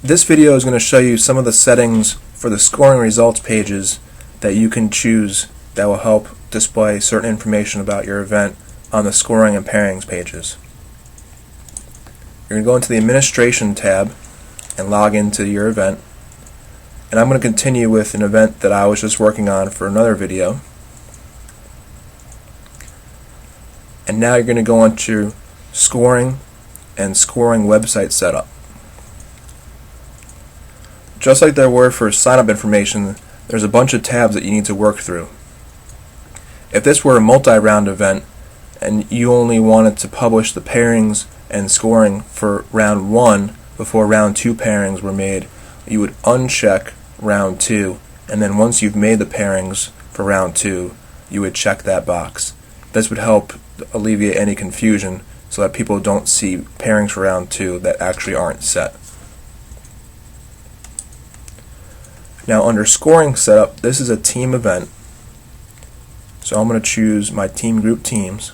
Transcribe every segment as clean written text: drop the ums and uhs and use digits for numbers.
This video is going to show you some of the settings for the scoring results pages that you can choose that will help display certain information about your event on the scoring and pairings pages. You're going to go into the Administration tab and log into your event. And I'm going to continue with an event that I was just working on for another video. And now you're going to go into Scoring and Scoring Website Setup. Just like there were for sign-up information, there's a bunch of tabs that you need to work through. If this were a multi-round event and you only wanted to publish the pairings and scoring for round 1 before round 2 pairings were made, you would uncheck round 2, and then once you've made the pairings for round 2, you would check that box. This would help alleviate any confusion so that people don't see pairings for round 2 that actually aren't set. Now under scoring setup, this is a team event, so I'm going to choose my team group teams,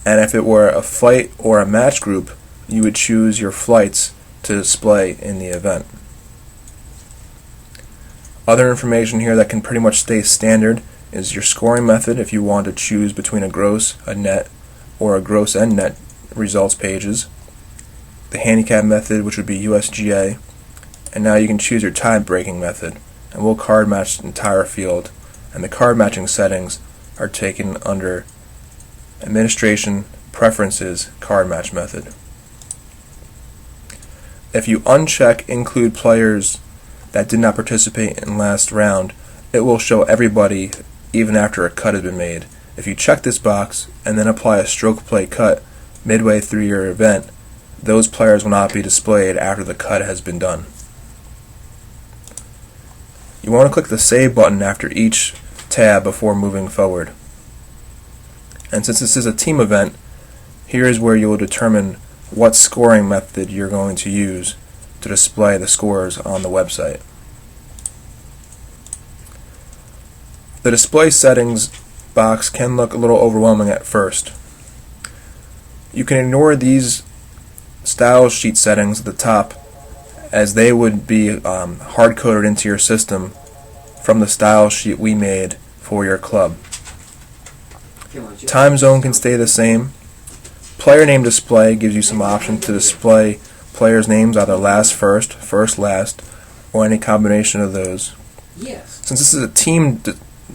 and if it were a flight or a match group, you would choose your flights to display in the event. Other information here that can pretty much stay standard is your scoring method if you want to choose between a gross, a net, or a gross and net results pages. The handicap method, which would be USGA, and now you can choose your tie-breaking method, and we'll card match the entire field, and the card matching settings are taken under Administration, Preferences, Card Match Method. If you uncheck Include Players that did not participate in last round, it will show everybody even after a cut has been made. If you check this box and then apply a stroke play cut midway through your event, those players will not be displayed after the cut has been done. You want to click the Save button after each tab before moving forward. And since this is a team event, here is where you will determine what scoring method you're going to use to display the scores on the website. The display settings box can look a little overwhelming at first. You can ignore these style sheet settings at the top, as they would be hard-coded into your system from the style sheet we made for your club. Time zone can stay the same. Player name display gives you some option to display players' names either last first, first last, or any combination of those. Yes. Since this is a team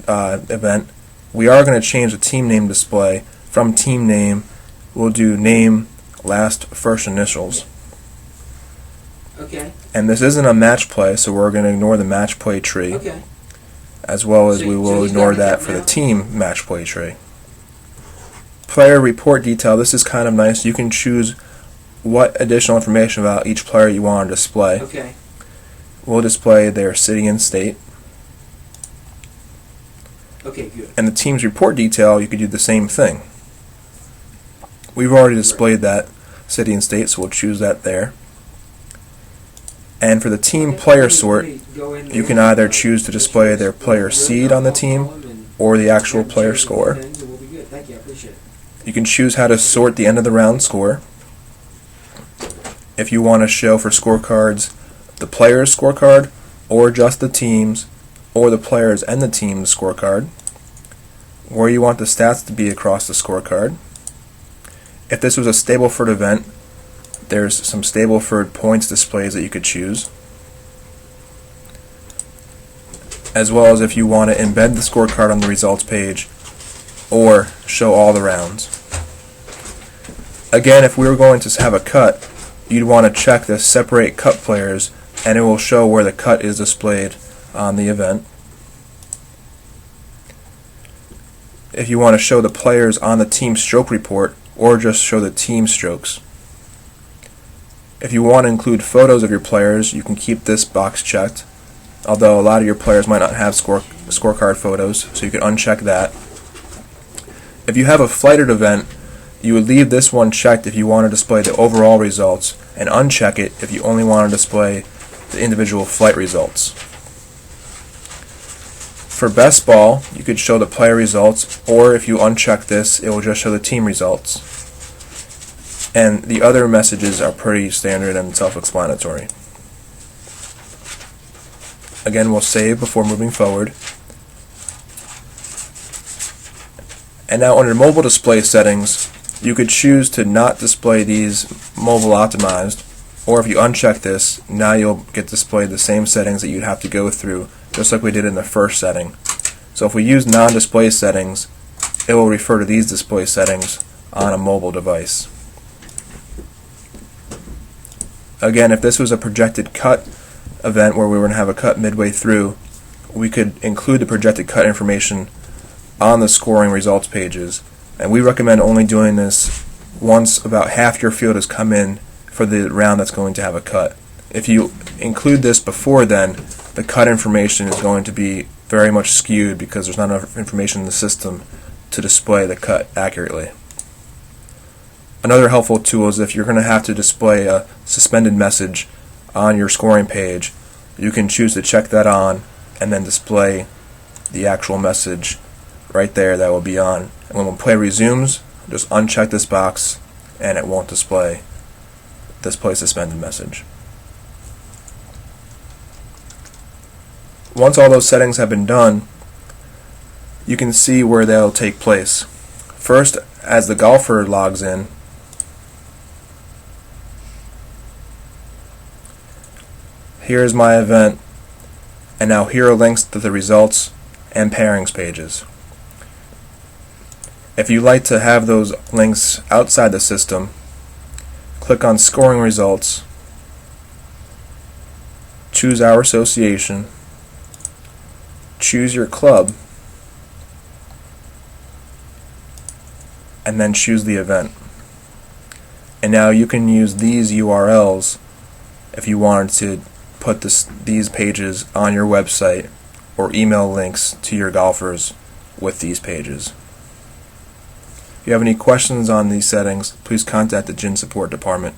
event, we are going to change the team name display from team name. We'll do name, last, first initials. Okay. And this isn't a match play, so we're going to ignore the match play tree, Okay. as well as we will ignore that for the team match play tree. Player report detail, this is kind of nice. You can choose what additional information about each player you want to display. Okay. We'll display their city and state. Okay, good. And the team's report detail, you could do the same thing. We've already displayed that city and state, so we'll choose that there. And for the team player sort, you can either choose to display their player seed on the team or the actual player score. You can choose how to sort the end of the round score. If you want to show for scorecards the player's scorecard, or just the team's, or the players and the team's scorecard, where you want the stats to be across the scorecard. If this was a Stableford event, there's some Stableford points displays that you could choose, as well as if you want to embed the scorecard on the results page or show all the rounds. Again, if we were going to have a cut, you'd want to check the Separate Cut Players, and it will show where the cut is displayed on the event. If you want to show the players on the team stroke report, or just show the team strokes. If you want to include photos of your players, you can keep this box checked, although a lot of your players might not have scorecard photos, so you can uncheck that. If you have a flighted event, you would leave this one checked if you want to display the overall results, and uncheck it if you only want to display the individual flight results. For best ball, you could show the player results, or if you uncheck this, it will just show the team results. And the other messages are pretty standard and self-explanatory. Again, we'll save before moving forward. And now under mobile display settings, you could choose to not display these mobile optimized, or if you uncheck this, now you'll get displayed the same settings that you'd have to go through, just like we did in the first setting. So if we use non-display settings, it will refer to these display settings on a mobile device. Again, if this was a projected cut event where we were going to have a cut midway through, we could include the projected cut information on the scoring results pages, and we recommend only doing this once about half your field has come in for the round that's going to have a cut. If you include this before then, the cut information is going to be very much skewed because there's not enough information in the system to display the cut accurately. Another helpful tool is if you're going to have to display a suspended message on your scoring page, you can choose to check that on and then display the actual message right there that will be on. And when play resumes, just uncheck this box and it won't display suspended message. Once all those settings have been done, you can see where they'll take place. First, as the golfer logs in, here's my event, and now here are links to the results and pairings pages. If you like to have those links outside the system, click on Scoring Results, choose Our Association, choose your club, and then choose the event. And now you can use these URLs if you wanted to put these pages on your website or email links to your golfers with these pages. If you have any questions on these settings, please contact the GIN support department.